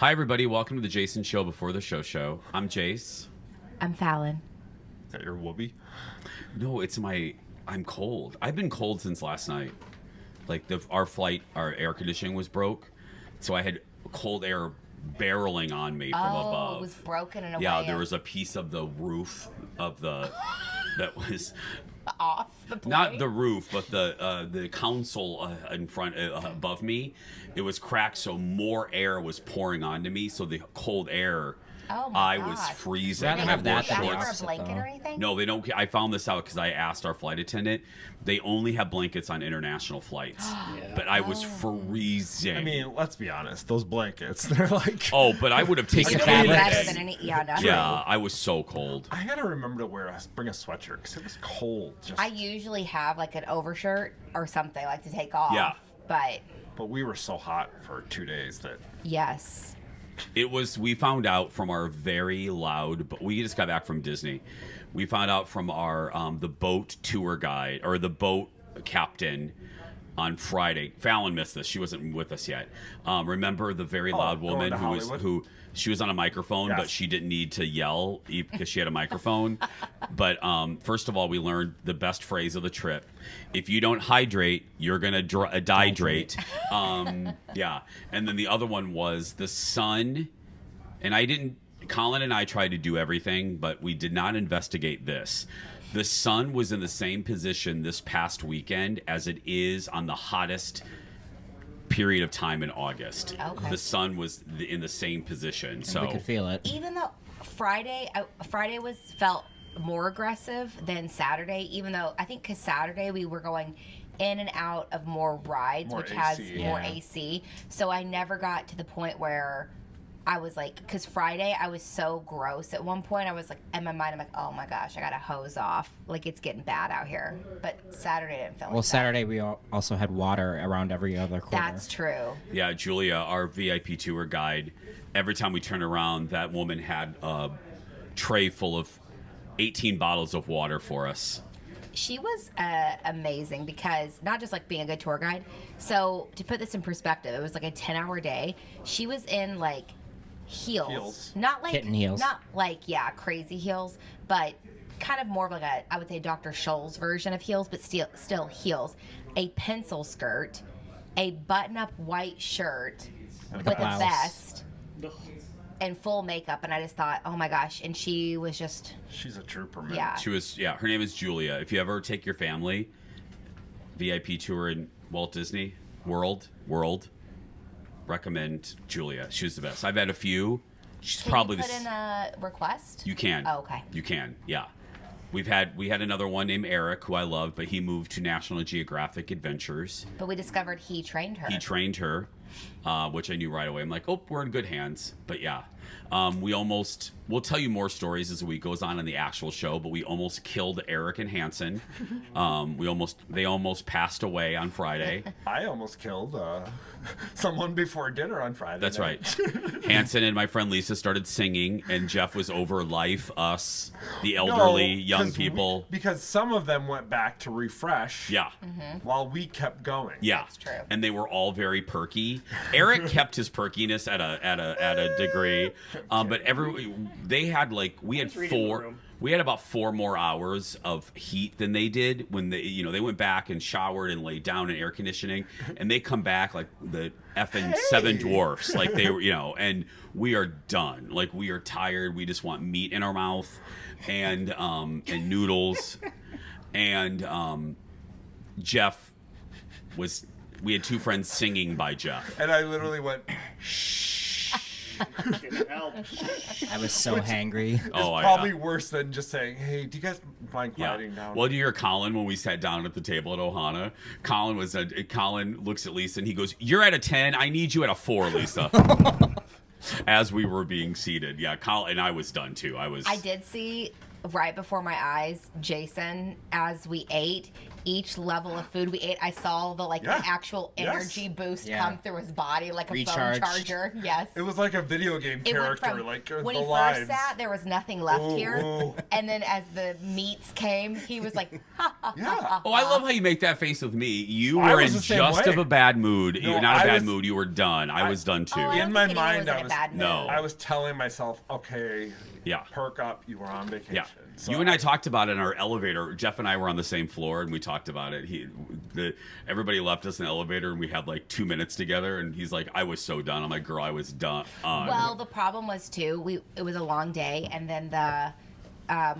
Hi, everybody. Welcome to the Jason Show Before the Show. I'm Jace. I'm Fallon. Is that your whoopee? No, I'm cold. I've been cold since last night. Like, our air conditioning was broke, so I had cold air barreling on me from above. Oh, it was broken in a way. Yeah, there was a piece of the roof of that was off the plate. Not the roof, but the console in front above me. It was cracked, so more air was pouring onto me. So the cold air, Oh my I God. was freezing. Rather have that than the for a opposite, blanket though. or anything? No, they don't. I found this out because I asked our flight attendant. They only have blankets on international flights. But I was freezing. I mean, let's be honest. Those blankets, they're like... Oh, but I would have taken It's it way any better day. than any. Yeah, that's Yeah, right. I was so cold. I gotta remember to bring a sweatshirt because it was cold. I usually have like an overshirt or something like to take off. Yeah. But we were so hot for 2 days that... Yes. We found out from our very loud, but we just got back from Disney. We found out from our, the boat tour guide, or the boat captain on Friday. Fallon missed this. She wasn't with us yet. Remember the very loud going woman to who Hollywood? she was on a microphone, Yes. but she didn't need to yell because she had a microphone. But first of all, we learned the best phrase of the trip. If you don't hydrate, you're going to dehydrate. Yeah. And then the other one was the sun. And Colin and I tried to do everything, but we did not investigate this. The sun was in the same position this past weekend as it is on the hottest period of time in August. Okay. The sun was in the same position. So We could feel it. Even though Friday felt more aggressive than Saturday, even though I think because Saturday we were going in and out of more rides, More which has AC. more Yeah. AC. So I never got to the point where I was like, because Friday I was so gross. At one point I was like, in my mind, I'm like, oh my gosh, I got to hose off. Like it's getting bad out here. But Saturday didn't feel like Well, that. Saturday we also had water around every other corner. That's true. yeah, Julia, our VIP tour guide, every time we turned around, that woman had a tray full of 18 bottles of water for us. She was amazing because not just like being a good tour guide. So to put this in perspective, it was like a 10-hour day. She was in like heels. Not like Kitten heels. Not like crazy heels, but kind of more of like I would say Dr. Scholl's version of heels, but still heels. A pencil skirt, a button-up white shirt with a blouse. vest, and full makeup. And I just thought, oh my gosh! And she was just She's a trooper, man. yeah. Her name is Julia. If you ever take your family VIP tour in Walt Disney World, recommend Julia. She's the best. I've had a few. She's Can probably you put in a request? You can. Oh, okay. You can. Yeah. We had another one named Eric who I loved, but he moved to National Geographic Adventures. But we discovered he trained her. He trained her, which I knew right away. I'm like, oh, we're in good hands. But yeah, we'll tell you more stories as the week goes on in the actual show, but we almost killed Eric and Hanson. They almost passed away on Friday. I almost killed someone before dinner on Friday. That's night. right. Hanson and my friend Lisa started singing, and Jeff was over Life, us, the elderly, young 'cause people. because some of them went back to refresh. Yeah. While we kept going. Yeah, That's true. And they were all very perky. Eric kept his perkiness at a degree, but they had we had about 4 more hours of heat than they did when they went back and showered and laid down in air conditioning, and they come back like the effing Seven Dwarfs, like they were, and we are done. Like we are tired. We just want meat in our mouth and noodles, and Jeff was. We had 2 friends singing by Jeff. And I literally went, I was so hangry. Oh, probably worse than just saying, hey, do you guys mind Yeah. quieting down? Well, do you hear Colin when we sat down at the table at Ohana? Colin looks at Lisa and he goes, "You're at a 10. I need you at a 4, Lisa." As we were being seated, yeah. Colin and I was done too. I did see right before my eyes Jason as we ate. each level of food we ate, I saw the the actual energy boost come through his body like a phone charger. Yes. It was like a video game character. When he lives. first sat, there was nothing left here. And then as the meats came, he was like, ha, ha, ha, ha. Oh, I love how you make that face with me. You were in just of a bad mood. No, not a bad mood. You were done. I was done too. In my mind, I was telling myself, okay, perk up. You were on vacation. Yeah. So you and I talked about it in our elevator. Jeff and I were on the same floor, and we talked about it. Everybody left us in the elevator, and we had like 2 minutes together. And he's like, "I was so done." I'm like, "Girl, I was done." Well, the problem was too. It was a long day, and then the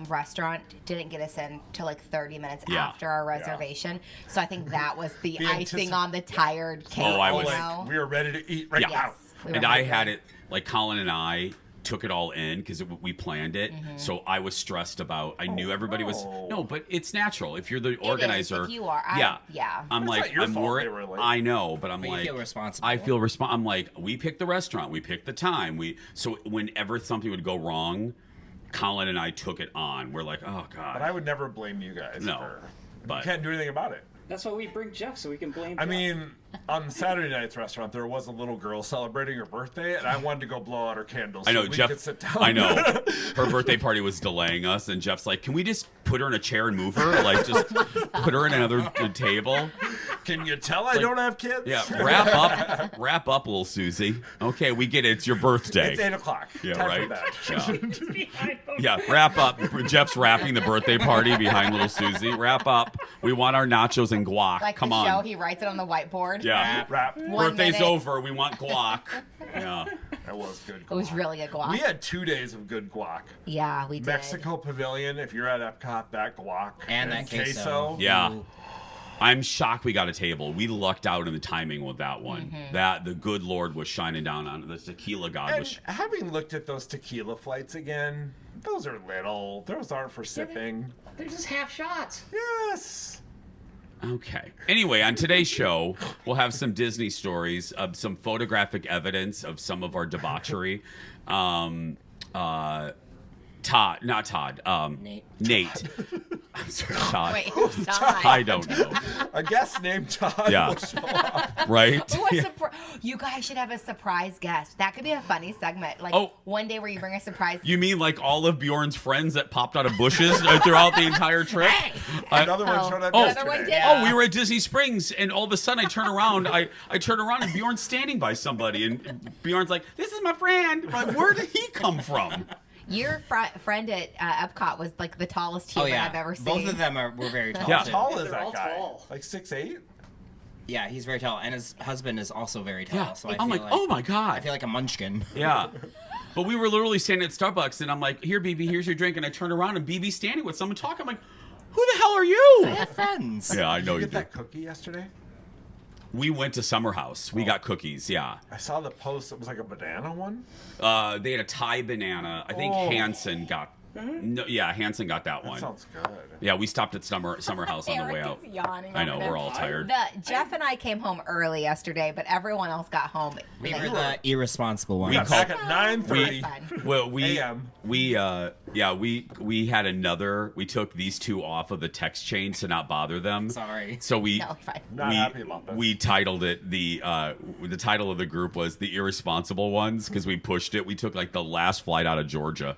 restaurant didn't get us in till like 30 minutes after our reservation. So I think that was the icing on the tired cake. Oh, I was. We were ready to eat right now. And I had it like Colin and I took it all in because we planned it. So I was stressed about. I knew everybody was but it's natural if you're the organizer. If you are, I'm like, I'm worried. I know, but I'm like, you feel responsible. I feel responsible. I'm like, we picked the restaurant, we picked the time. So whenever something would go wrong, Colin and I took it on. We're like, oh god. But I would never blame you guys. No, but you can't do anything about it. That's why we bring Jeff, so we can blame I Jeff. mean, on Saturday night's restaurant, there was a little girl celebrating her birthday, and I wanted to go blow out her candles. I know, so we Jeff. could sit down. I know. Her birthday party was delaying us, and Jeff's like, "Can we just put her in a chair and move her? Like, just put her in another table." Can you tell I don't have kids? Yeah, wrap up, little Susie. Okay, we get it. It's your birthday. It's 8:00. Yeah, Time right. For bed. Yeah, wrap up. Jeff's wrapping the birthday party behind little Susie. Wrap up. We want our nachos and guac. Like Come the on. show, he writes it on the whiteboard. Yeah, wrap. Birthday's over. We want guac. Yeah, that was good guac. It was really good guac. We had 2 days of good guac. Yeah, we did. Mexico Pavilion, if you're at Epcot, that guac. And that queso. Yeah. I'm shocked we got a table. We lucked out in the timing with that one. That the good Lord was shining down on the tequila god. And having looked at those tequila flights again, those are little. Those aren't for sipping. They're just half shots. Yes. Okay. Anyway, on today's show, we'll have some Disney stories, some photographic evidence of some of our debauchery. Nate. I'm sorry, Todd. Wait, who's Todd? I don't know. A guest named Todd will show up. Right? You guys should have a surprise guest. That could be a funny segment. Like one day where you bring a surprise. You mean like all of Bjorn's friends that popped out of bushes throughout the entire trip? Another one showed up Another one did. Oh, we were at Disney Springs, and all of a sudden I turn around. I turn around, and Bjorn's standing by somebody, and Bjorn's like, "This is my friend." I'm like, where did he come from? Your friend at Epcot was like the tallest human I've ever seen. Both of them were very tall. Yeah. How tall is They're that all guy? tall. Like 6'8"? Yeah, he's very tall, and his husband is also very tall. Yeah. So I I'm feel like, oh my god. I feel like a munchkin. Yeah. But we were literally standing at Starbucks, and I'm like, "Here, BB, here's your drink." And I turn around, and BB's standing with someone talking. I'm like, "Who the hell are you?" I have friends. Yeah, I know Did you you get do. that cookie yesterday? We went to Summer House. We got cookies. Yeah. I saw the post. It was like a banana one. They had a Thai banana. I think Hanson got. No, yeah, Hanson got that one. That sounds good. Yeah, we stopped at Summer House on the way Eric out. is yawning I know, over there. we're all tired. Jeff and I came home early yesterday, but everyone else got home. We late. were the irresponsible ones. We Got back at 9:30. Well, we AM. we had another. We took these two off of the text chain to not bother them. Sorry. So we No, fine. Not happy about this. we titled it the title of the group was the irresponsible ones because we pushed it. We took like the last flight out of Georgia.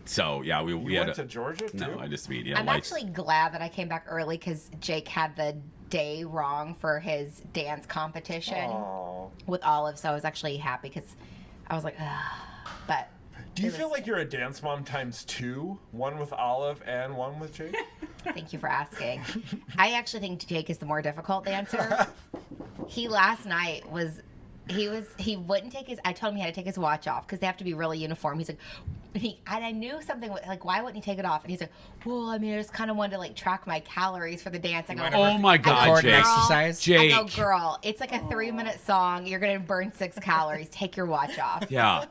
So yeah, we You had went to Georgia too? No, I just mean yeah. I'm actually glad that I came back early because Jake had the day wrong for his dance competition Aw. with Olive, so I was actually happy because I was like, ugh. But Do you feel like you're a dance mom times 2? One with Olive and one with Jake? thank you for asking. I actually think Jake is the more difficult dancer. He last night he wouldn't take his. I told him he had to take his watch off because they have to be really uniform. He's like, and I knew something like, why wouldn't he take it off? And he's like, well, I mean, I just kind of wanted to like track my calories for the dance. I go, Oh my God, Cord Jake! exercise. Jake. I go, girl, it's like a 3-minute song. You're gonna burn 6 calories. Take your watch off. Yeah.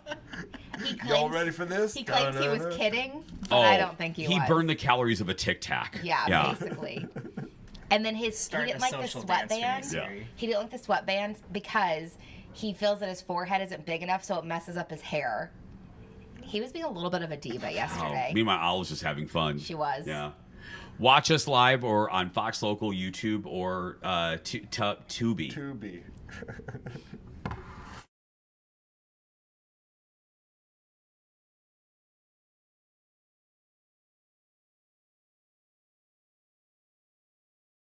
He claims, Y'all ready for this? He claims he was Da-da-da. kidding, but I don't think he was. He burned the calories of a Tic Tac. Yeah, basically. And then he Starting didn't a like the social dance for me, sweatband. Siri. He didn't like the sweatband because he feels that his forehead isn't big enough, so it messes up his hair. He was being a little bit of a diva yesterday. Meanwhile, I was just having fun. She was. Yeah. Watch us live or on Fox Local, YouTube, or Tubi. Tubi.